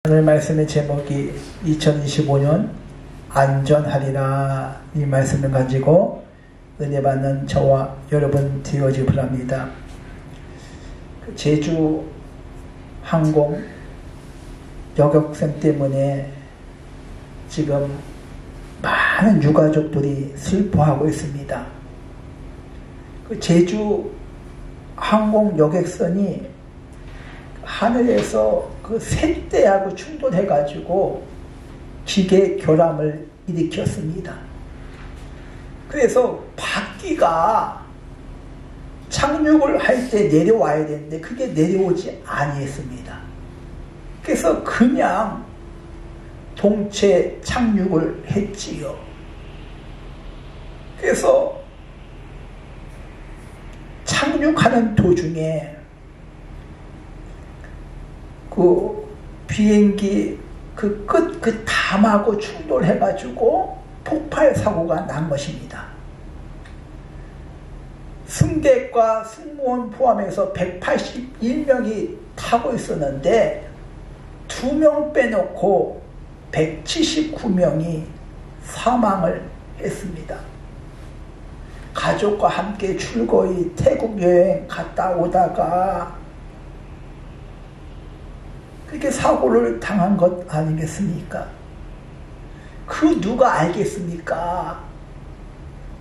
오늘 말씀의 제목이 2025년 안전하리라, 이 말씀을 가지고 은혜 받는 저와 여러분 되어지 바랍니다. 제주 항공 여객선 때문에 지금 많은 유가족들이 슬퍼하고 있습니다. 제주 항공 여객선이 하늘에서 그 샌대하고 충돌해가지고 기계 결함을 일으켰습니다. 그래서 바퀴가 착륙을 할 때 내려와야 되는데 그게 내려오지 아니했습니다. 그래서 그냥 동체 착륙을 했지요. 그래서 착륙하는 도중에 그 비행기 그 끝, 그 담하고 충돌해가지고 폭발 사고가 난 것입니다. 승객과 승무원 포함해서 181명이 타고 있었는데 2명 빼놓고 179명이 사망을 했습니다. 가족과 함께 즐거이 태국 여행 갔다 오다가 그렇게 사고를 당한 것 아니겠습니까? 그 누가 알겠습니까?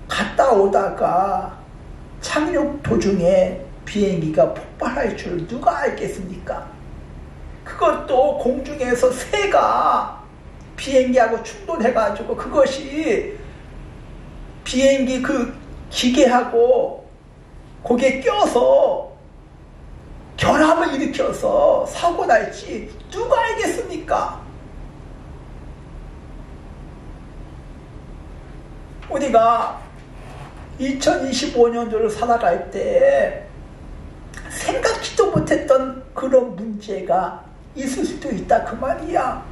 갔다 오다가 착륙 도중에 비행기가 폭발할 줄 누가 알겠습니까? 그것도 공중에서 새가 비행기하고 충돌해가지고 그것이 비행기 그 기계하고 거기에 껴서 결함을 일으켜서 사고 날지 누가 알겠습니까? 우리가 2025년도를 살아갈 때 생각지도 못했던 그런 문제가 있을 수도 있다 그 말이야.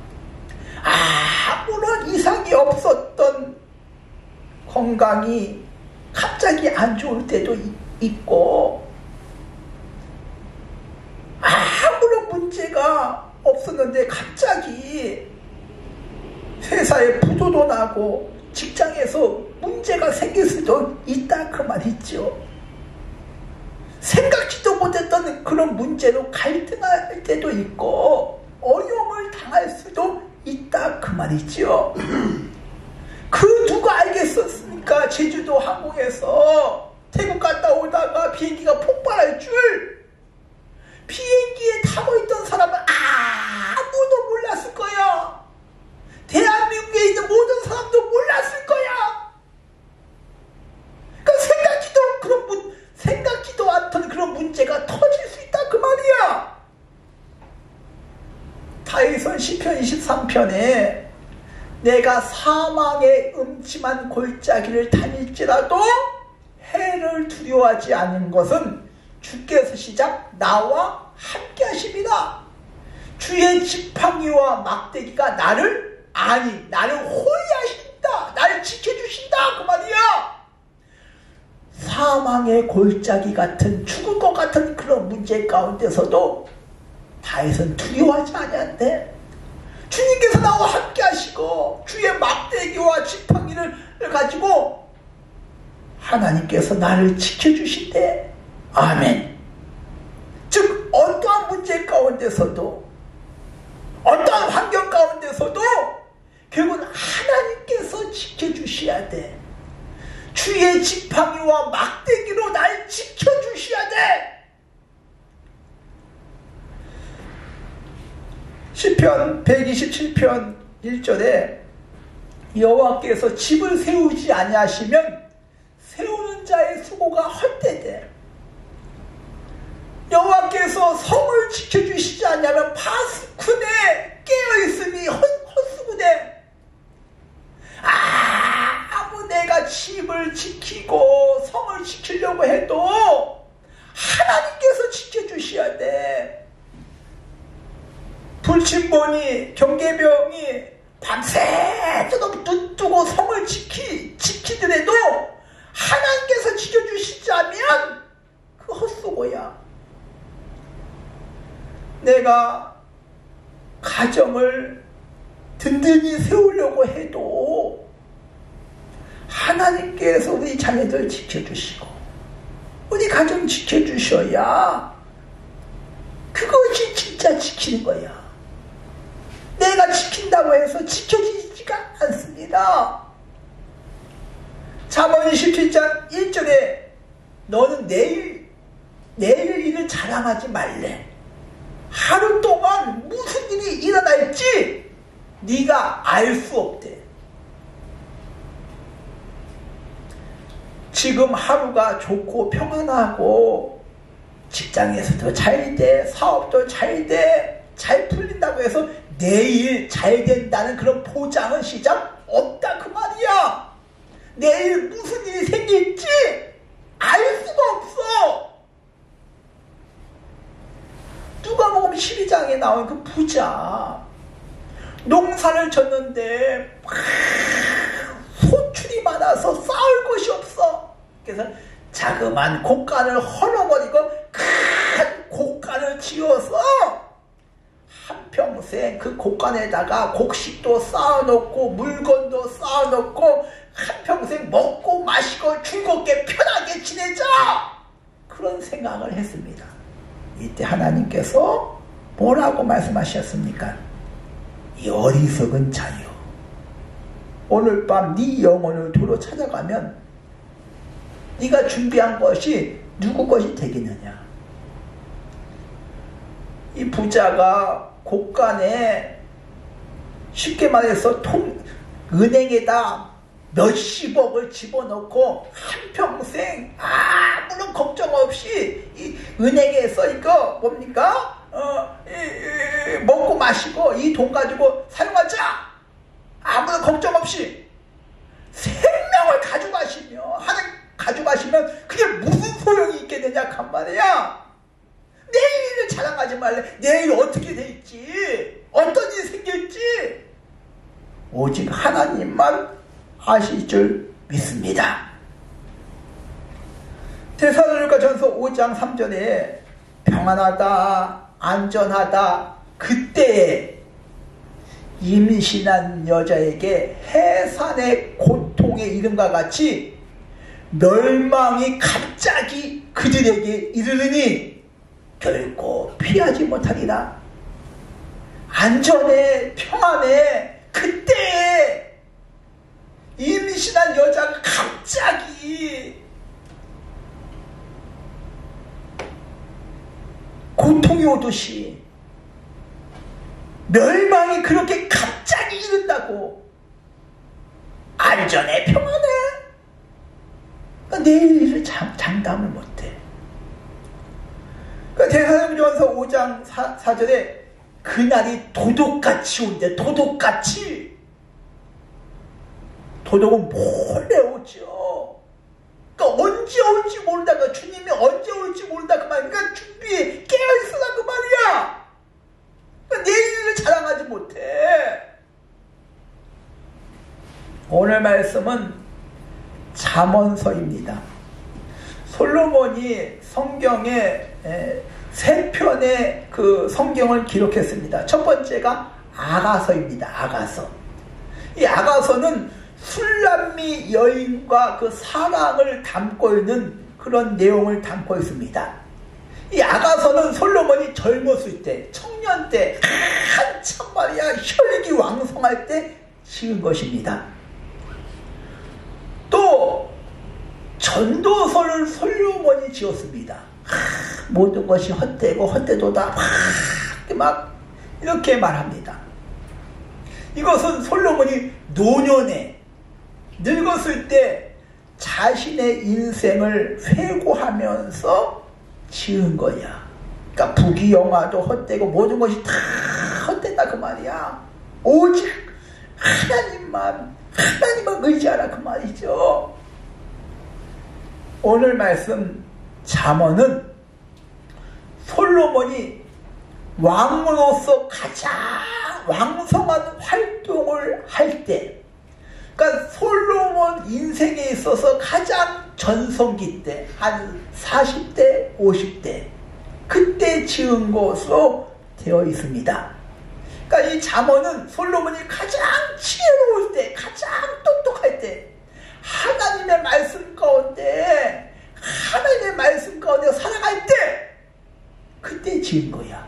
아무런 이상이 없었던 건강이 갑자기 안 좋을 때도 있고 아무런 문제가 없었는데 갑자기 회사에 부도도 나고 직장에서 문제가 생길 수도 있다 그 말이죠. 생각지도 못했던 그런 문제로 갈등할 때도 있고 어려움을 당할 수도 있다 그 말이죠. 그 누가 알겠었습니까? 제주도 항공에서 태국 갔다 오다가 비행기가 폭발할 줄. 비행기에 타고 있던 사람은 아무도 몰랐을 거야. 대한민국에 있는 모든 사람도 몰랐을 거야. 그러니까 생각지도 않던 그런 문제가 터질 수 있다 그 말이야. 다윗은 시편 23편에 내가 사망의 음침한 골짜기를 다닐지라도 해를 두려워하지 않는 것은 주께서 시작 나와 함께 하십니다. 주의 지팡이와 막대기가 나를 호위하신다. 나를 지켜주신다 그 말이야. 사망의 골짜기 같은 죽을 것 같은 그런 문제 가운데서도 다윗은 두려워하지 않았는데 주님께서 나와 함께 하시고 주의 막대기와 지팡이를 가지고 하나님께서 나를 지켜주신대. 아멘. 즉 어떠한 문제 가운데서도 어떠한 환경 가운데서도 결국은 하나님께서 지켜주셔야 돼. 주의 지팡이와 막대기로 날 지켜주셔야 돼. 시편 127편 1절에 여호와께서 집을 세우지 아니하시면 세우는 자의 수고가 헛되되 여호와께서 성을 지켜주시지 않냐면 파수꾼에 깨어있음이 헛수구되. 아무 내가 집을 지키고 성을 지키려고 해도 하나님께서 지켜주셔야 돼. 불침번이 경계병이 밤새도록 눈 뜨고 성을 지키더라도 하나님께서 지켜주시지 않으면 그 헛수고야. 내가 가정을 든든히 세우려고 해도 하나님께서 우리 자녀들 지켜주시고 우리 가정 지켜주셔야 그것이 진짜 지키는 거야. 내가 지킨다고 해서 지켜지지가 않습니다. 잠언 27장 1절에 너는 내일 일을 자랑하지 말래. 하루 동안 무슨 일이 일어날지 네가 알 수 없대. 지금 하루가 좋고 평안하고 직장에서도 잘 돼, 사업도 잘 돼, 잘 풀린다고 해서 내일 잘 된다는 그런 보장은 시작 없다 그 말이야. 내일 무슨 일이 생길지 알 수가 없어. 누가복음 12장에 나온 그 부자 농사를 졌는데 소출이 많아서 쌓을 곳이 없어. 그래서 자그만 곡간을 헐어버리고 큰 곡간을 지어서 한평생 그 곡간에다가 곡식도 쌓아놓고 물건도 쌓아놓고 한평생 먹고 마시고 즐겁게 편하게 지내자 그런 생각을 했습니다. 이때 하나님께서 뭐라고 말씀하셨습니까? 이 어리석은 자여, 오늘 밤 네 영혼을 도로 찾아가면 네가 준비한 것이 누구 것이 되겠느냐. 이 부자가 곡간에 쉽게 말해서 은행에다 몇십억을 집어넣고 한평생 아무런 걱정 없이 이 은행에서 이거 뭡니까? 먹고 마시고 이 돈 가지고 사용하자. 아무런 걱정 없이 생명을 가져가시면 그게 무슨 소용이 있게 되냐 간 말이야. 내일을 자랑하지 말래. 내일 어떻게 될지 어떤 일이 생길지 오직 하나님만 아실 줄 믿습니다. 데살로니가전서 5장 3절에 평안하다 안전하다 그때에 임신한 여자에게 해산의 고통에 이름과 같이 멸망이 갑자기 그들에게 이르르니 결코 피하지 못하리라. 안전해 평안해 그때에 임신한 여자가 갑자기 고통이 오듯이 멸망이 그렇게 갑자기 이른다고. 안전해 평안해. 그러니까 내일 일을 장담을 못해. 그러니까 데살로니가전서 5장 4절에 그날이 도둑같이 온대. 도둑같이. 도둑은 몰래 오죠. 그러니까 언제 올지 모른다. 주님이 언제 올지 모른다 그 말이야. 그러니까 준비해 깨어있으라 그 말이야. 그러니까 내일을 자랑하지 못해. 오늘 말씀은 잠언서입니다. 솔로몬이 성경에 3편의 그 성경을 기록했습니다. 첫 번째가 아가서입니다. 아가서. 이 아가서는 술람미 여인과 그 사랑을 담고 있는 그런 내용을 담고 있습니다. 이 아가서는 솔로몬이 젊었을 때, 청년 때, 한참 말이야 혈기 왕성할 때 지은 것입니다. 또 전도서를 솔로몬이 지었습니다. 모든 것이 헛되고 헛되도다 막 이렇게 말합니다. 이것은 솔로몬이 노년에 늙었을 때 자신의 인생을 회고하면서 지은 거야. 그러니까 부귀영화도 헛되고 모든 것이 다 헛된다 그 말이야. 오직 하나님만 의지하라 그 말이죠. 오늘 말씀 잠언은 솔로몬이 왕으로서 가장 왕성한 활동을 할 때, 그러니까 솔로몬 인생에 있어서 가장 전성기 때, 한 40대, 50대, 그때 지은 것으로 되어 있습니다. 그러니까 이 잠언은 솔로몬이 가장 지혜로울 때, 가장 똑똑할 때, 하나님의 말씀 가운데 살아갈 때, 그때 지은 거야.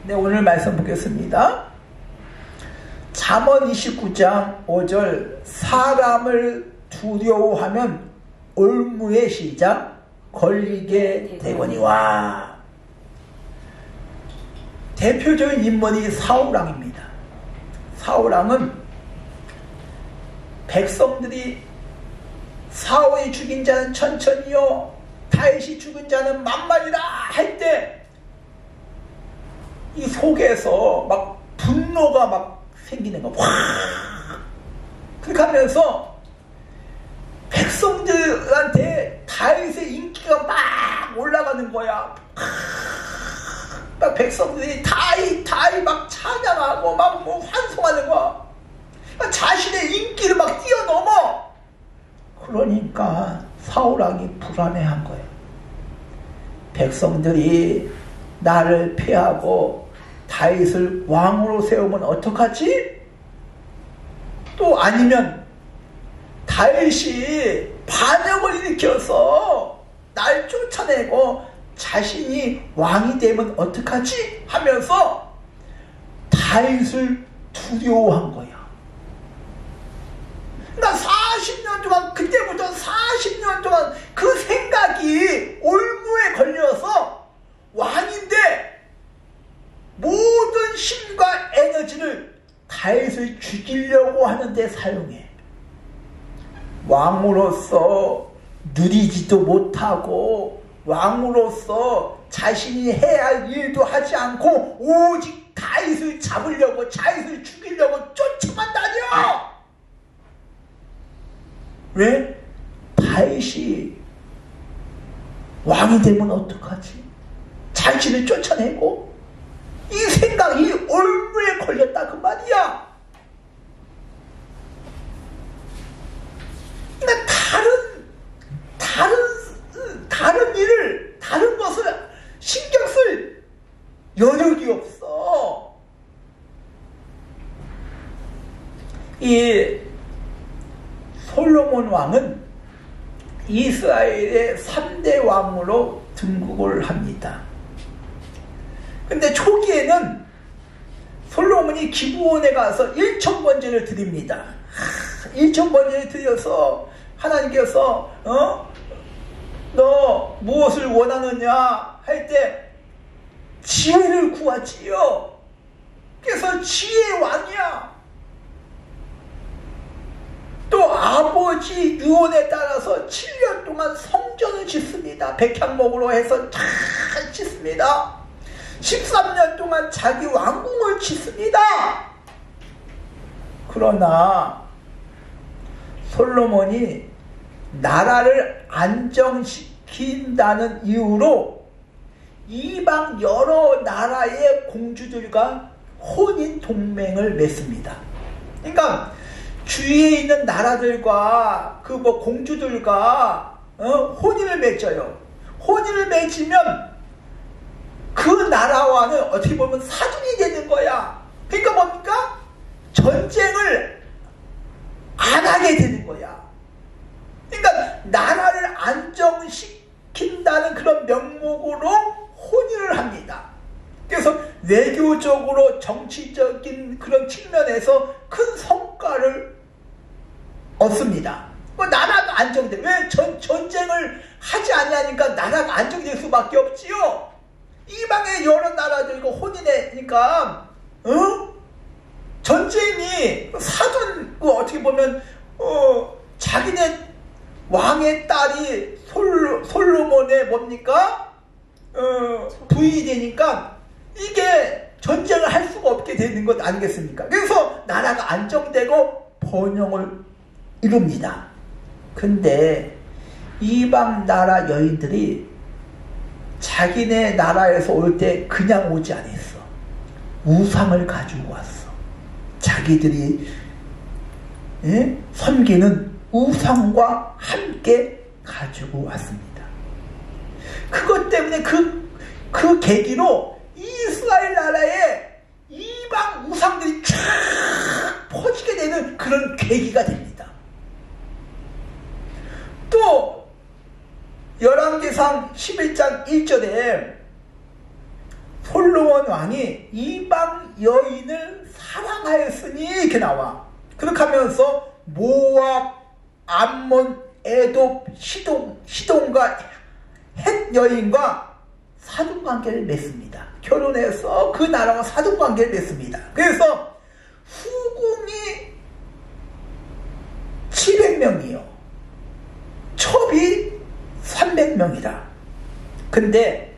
네, 오늘 말씀 보겠습니다. 잠언 29장 5절, 사람을 두려워하면 올무의 시작 걸리게 되거니와. 대표적인 인물이 사울왕입니다. 사울왕은 백성들이 사울이 죽인 자는 천천히요, 다윗이 죽인 자는 만만이라 할 때 이 속에서 막 분노가 막 생기는 거. 확! 그렇게 하면서 백성들한테 다윗의 인기가 막 올라가는 거야. 막 백성들이 다윗 막 찬양하고 막 뭐 환송하는 거야. 자신의 인기를 막 뛰어넘어. 그러니까 사울왕이 불안해한 거예요. 백성들이 나를 패하고 다윗을 왕으로 세우면 어떡하지? 또 아니면 다윗이 반역을 일으켜서 날 쫓아내고 자신이 왕이 되면 어떡하지? 하면서 다윗을 두려워한 거야. 그러니까 40년 동안, 그때부터 40년 동안 그 생각이 올무에 걸려서 왕인데 모든 힘과 에너지를 다윗을 죽이려고 하는데 사용해. 왕으로서 누리지도 못하고 왕으로서 자신이 해야 할 일도 하지 않고 오직 다윗을 잡으려고, 다윗을 죽이려고 쫓아만 다녀. 왜? 다윗이 왕이 되면 어떡하지? 자신을 쫓아내고, 이 생각이 올무에 걸렸다 그 말이야. 근데 다른 일을, 다른 것을 신경 쓸 여력이 없어. 이 솔로몬 왕은 이스라엘의 3대 왕으로 등극을 합니다. 근데 초기에는 솔로몬이 기브온에 가서 1,000번제를 드립니다. 1,000번제를 드려서 하나님께서 너 무엇을 원하느냐 할 때 지혜를 구하지요. 그래서 지혜의 왕이야. 또 아버지 유언에 따라서 7년 동안 성전을 짓습니다. 백향목으로 해서 다 짓습니다. 13년 동안 자기 왕궁을 짓습니다. 그러나 솔로몬이 나라를 안정시킨다는 이유로 이방 여러 나라의 공주들과 혼인 동맹을 맺습니다. 그러니까 주위에 있는 나라들과 그 공주들과 혼인을 맺어요. 혼인을 맺으면 그 나라와는 어떻게 보면 사돈이 되는 거야. 그러니까 뭡니까? 전쟁을 안 하게 되는 거야. 그러니까 나라를 안정시킨다는 그런 명목으로 혼인을 합니다. 그래서 외교적으로 정치적인 그런 측면에서 큰 성과를 얻습니다. 나라가 안정돼. 왜? 전쟁을 하지 않으니까 나라가 안정될 수밖에 없지요. 이방의 여러 나라들과 혼인하니까 전쟁이 사돈, 어떻게 보면 자기네 왕의 딸이 솔로몬의 뭡니까? 부인이 되니까 이게 전쟁을 할 수가 없게 되는 것 아니겠습니까? 그래서 나라가 안정되고 번영을 이룹니다. 근데 이방 나라 여인들이 자기네 나라에서 올 때 그냥 오지 않았어. 우상을 가지고 왔어. 자기들이 섬기는 우상과 함께 가지고 왔습니다. 그것 때문에 그 계기로 이 이스라엘 나라에 이방 우상들이 쫙 퍼지게 되는 그런 계기가 됩니다. 또 열왕기상 11장 1절에 솔로몬 왕이 이방 여인을 사랑하였으니 이렇게 나와. 그렇게 하면서 모압, 암몬, 에돔, 시돈과 헷 여인과 사돈관계를 맺습니다. 결혼해서 그 나라와 사돈관계를 맺습니다. 그래서 후궁이 700명이요. 첩이 300명이다. 근데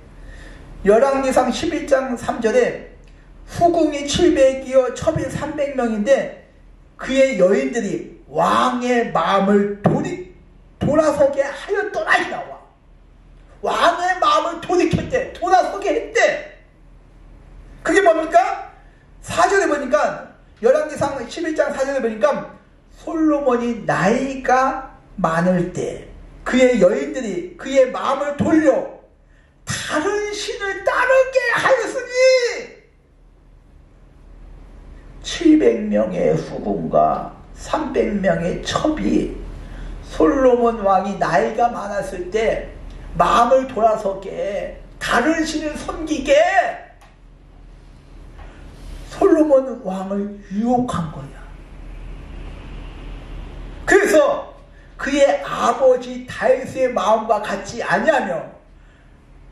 열왕기상 11장 3절에 후궁이 700이요 첩이 300명인데 그의 여인들이 왕의 마음을 돌아서게 하였더라 이 나와. 왕의 마음을 돌이켰대. 돌아서게 했대. 그게 뭡니까? 4절에 보니까 열왕기상 11장 4절에 보니까 솔로몬이 나이가 많을 때 그의 여인들이 그의 마음을 돌려 다른 신을 따르게 하였으니 700명의 후궁과 300명의 첩이 솔로몬 왕이 나이가 많았을 때 마음을 돌아서게 다른 신을 섬기게 솔로몬 왕을 유혹한 거야. 그래서 그의 아버지 다윗의 마음과 같지 아니하며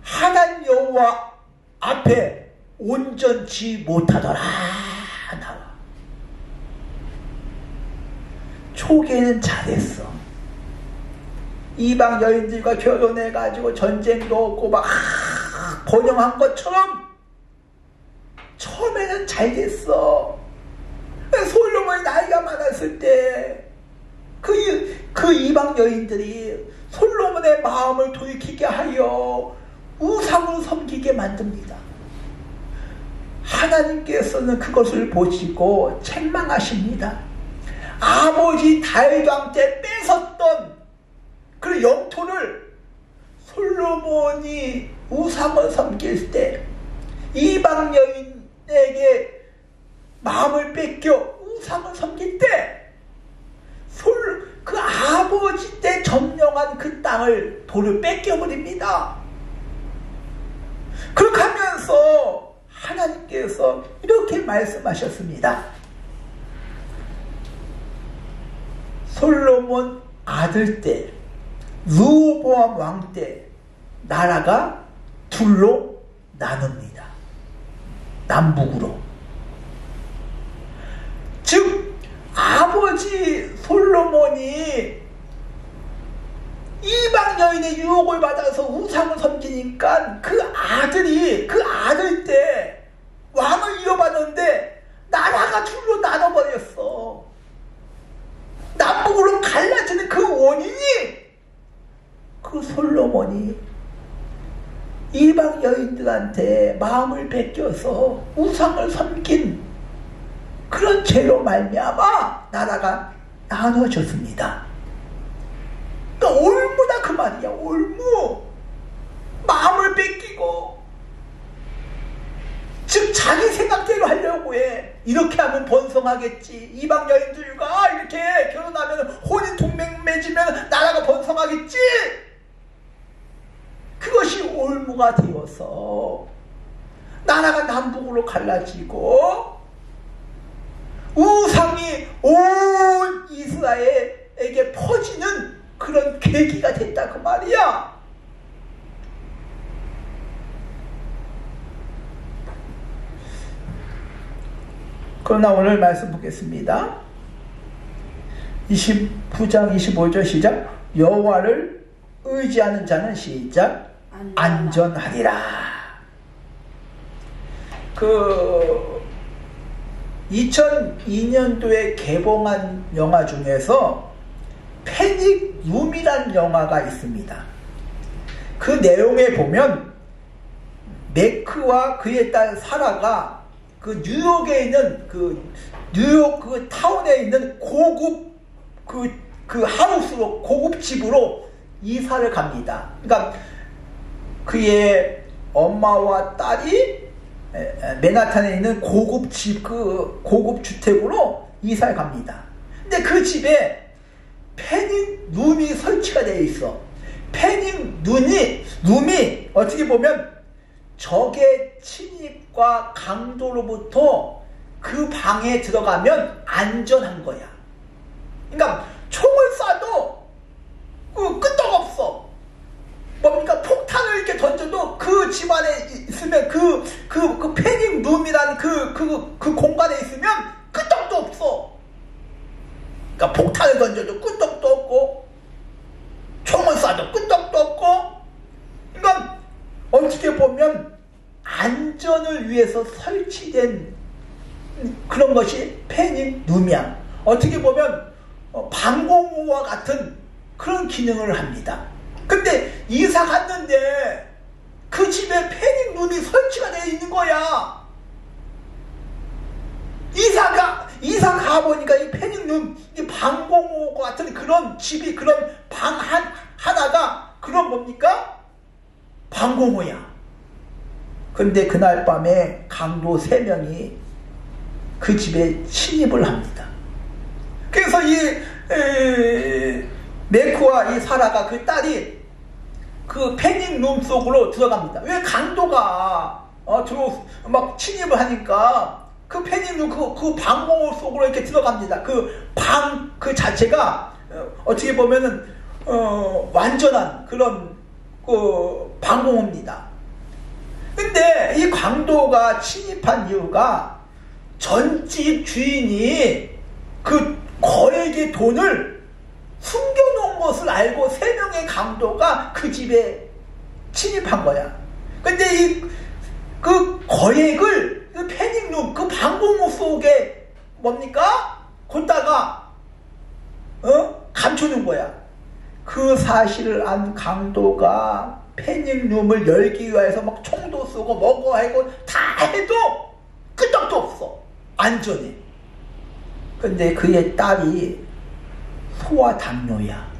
하나님 여호와 앞에 온전치 못하더라 나와. 초기에는 잘했어. 이방 여인들과 결혼해가지고 전쟁도 없고 막 번영한 것처럼 처음에는 잘 됐어. 솔로몬이 나이가 많았을 때 그 이방 여인들이 솔로몬의 마음을 돌이키게 하여 우상을 섬기게 만듭니다. 하나님께서는 그것을 보시고 책망하십니다. 아버지 다윗 왕 때 뺏었던 그 영토를 솔로몬이 우상을 섬길 때 이방 여인에게 마음을 뺏겨 우상을 섬길 때 그 아버지 때 점령한 그 땅을 돌을 뺏겨버립니다. 그렇게 하면서 하나님께서 이렇게 말씀하셨습니다. 솔로몬 아들 때 르호보암 왕 때 나라가 둘로 나눕니다. 남북으로. 즉 아버지 솔로몬이 이방 여인의 유혹을 받아서 우상을 섬기니까 그 아들 때 왕을 이어받았는데 나라가 둘로 나눠버렸어. 남북으로 갈라지는 그 원인이 그 솔로몬이 이방 여인들한테 마음을 베껴서 우상을 섬긴 그런 죄로 말미암아 나라가 나눠졌습니다. 그러니까 올무다 그 말이야. 올무. 마음을 뺏기고 즉 자기 생각대로 하려고 해. 이렇게 하면 번성하겠지. 이방 여인들과 이렇게 결혼하면 혼인 동맹 맺으면 나라가 번성하겠지. 그것이 올무가 되어서 나라가 남북으로 갈라지고 우상이 온 이스라엘에게 퍼지는 그런 계기가 됐다 그 말이야. 그러나 오늘 말씀 보겠습니다. 29장 25절 시작. 여호와를 의지하는 자는 시작 안전하리라. 2002년도에 개봉한 영화 중에서 패닉 룸이라는 영화가 있습니다. 그 내용에 보면 매크와 그의 딸 사라가 그 뉴욕에 있는 뉴욕 그 타운에 있는 고급 그 하우스로 고급 집으로 이사를 갑니다. 그러니까 그의 엄마와 딸이 맨하탄에 있는 고급 집, 고급 주택으로 이사를 갑니다. 근데 그 집에 패닉 룸이 설치가 되어 있어. 패닉 룸이 어떻게 보면 적의 침입과 강도로부터 그 방에 들어가면 안전한 거야. 그러니까 총을 쏴도 끄떡없어. 뭡니까? 폭탄을 이렇게 던져도 그 집안에 있으면 그 패닉 룸이라는 그 공간에 있으면 끄떡도 없어. 그러니까 폭탄을 던져도 끄떡도 없고 총을 쏴도 끄떡도 없고. 그러니까 어떻게 보면 안전을 위해서 설치된 그런 것이 패닉 룸이야. 어떻게 보면 방공호와 같은 그런 기능을 합니다. 근데 이사 갔는데 그 집에 패닉 룸이 설치가 되어 있는 거야. 이사 가보니까 이 패닉 룸, 이 방공호와 같은 그런 집이, 그런 방 하나가 그런 뭡니까? 방공호야. 근데 그날 밤에 강도 3명이 그 집에 침입을 합니다. 그래서 이 메크와 이 사라가, 그 딸이 그 패닉 룸 속으로 들어갑니다. 왜? 강도가 막 침입을 하니까 그 패닉 룸, 그 방공호 속으로 이렇게 들어갑니다. 그 방 그 자체가 어떻게 보면은 완전한 그런 그 방공호입니다. 근데 이 강도가 침입한 이유가 전집 주인이 그 거액의 돈을 숨겨놓은 것을 알고 3명의 강도가 그 집에 침입한 거야. 근데 그 거액을 그 패닉룸, 그 방공호 속에 뭡니까? 걷다가 감춰놓은 거야. 그 사실을 안 강도가 패닉룸을 열기 위해서 막 총도 쏘고 뭐고 하고 다 해도 끄떡도 없어. 안전해. 근데 그의 딸이 소아당뇨야.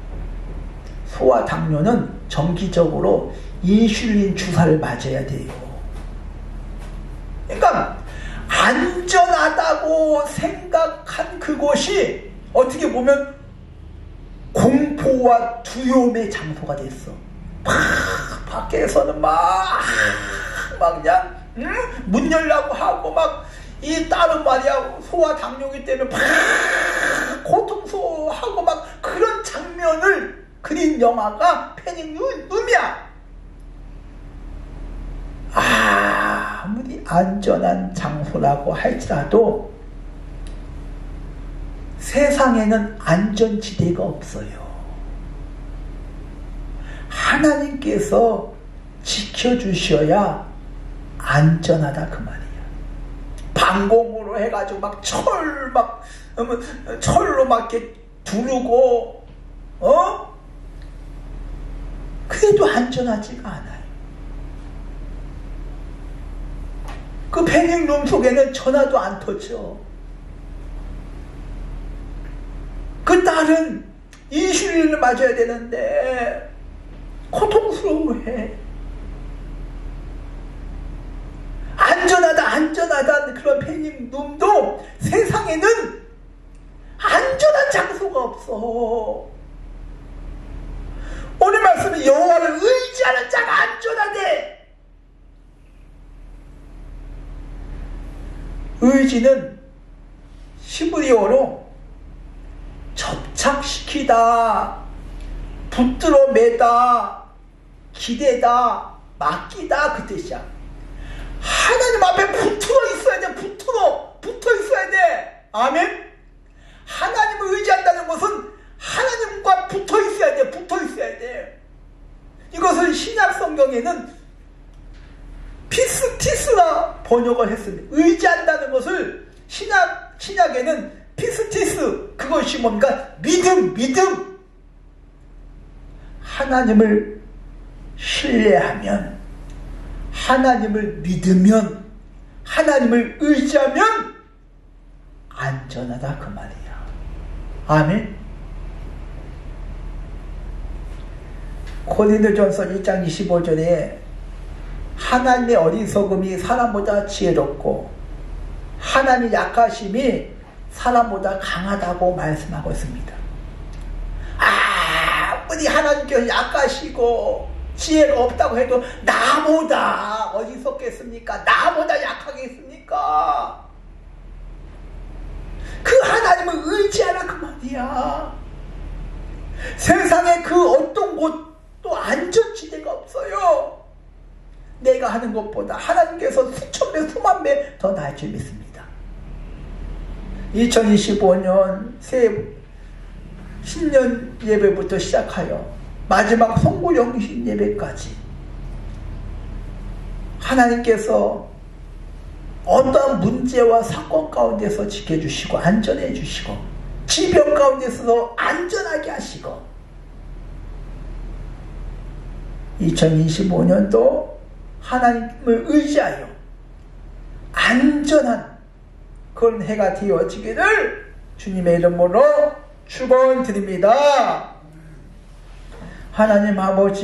소아당뇨는 정기적으로 인슐린 주사를 맞아야 돼요. 그러니까 안전하다고 생각한 그곳이 어떻게 보면 공포와 두려움의 장소가 됐어. 밖에서는 막 그냥 문 열라고 하고 막, 이 딸은 말이야 소아당뇨기 때문에 막 고통스러워하고 막 그런 장면을 그린 영화가 패닉 룸이야. 아무리 안전한 장소라고 할지라도 세상에는 안전지대가 없어요. 하나님께서 지켜주셔야 안전하다 그 말이야. 방공으로 해가지고 철로 막 이렇게 두르고 그래도 안전하지가 않아요. 그 패닉룸 속에는 전화도 안 터져. 그 딸은 인슐린을 맞아야 되는데 고통스러워해. 안전하다 그런 패닉룸도 세상에는 안전한 장소가 없어. 오늘 말씀은 여호와를 의지하는 자가 안전하대. 의지는 히브리어로 접착시키다, 붙들어 매다, 기대다, 맡기다 그 뜻이야. 하나님 앞에 붙어 있어야 돼. 붙어 있어야 돼. 아멘. 하나님을 의지한다는 것은 하나님과 붙어 있어야 돼. 이것을 신약 성경에는 피스티스라 번역을 했습니다. 의지한다는 것을 신약에는 피스티스, 그것이 뭔가 믿음. 하나님을 신뢰하면, 하나님을 믿으면, 하나님을 의지하면 안전하다 그 말이야. 아멘. 고린도전서 1장 25절에 하나님의 어리석음이 사람보다 지혜롭고 하나님의 약하심이 사람보다 강하다고 말씀하고 있습니다. 아무리 하나님께서 약하시고 지혜가 없다고 해도 나보다 어리석겠습니까? 나보다 약하겠습니까? 그 하나님을 의지하라 그 말이야. 세상에 그 어떤 곳도 안전지대가 없어요. 내가 하는 것보다 하나님께서 수천 배 수만 배 더 나을 줄 믿습니다. 2025년 새 신년 예배부터 시작하여 마지막 송구영신 예배까지 하나님께서 어떠한 문제와 사건 가운데서 지켜주시고 안전해 주시고 질병 가운데서 안전하게 하시고 2025년도 하나님을 의지하여 안전한 그런 해가 되어지기를 주님의 이름으로 축원드립니다. 하나님 아버지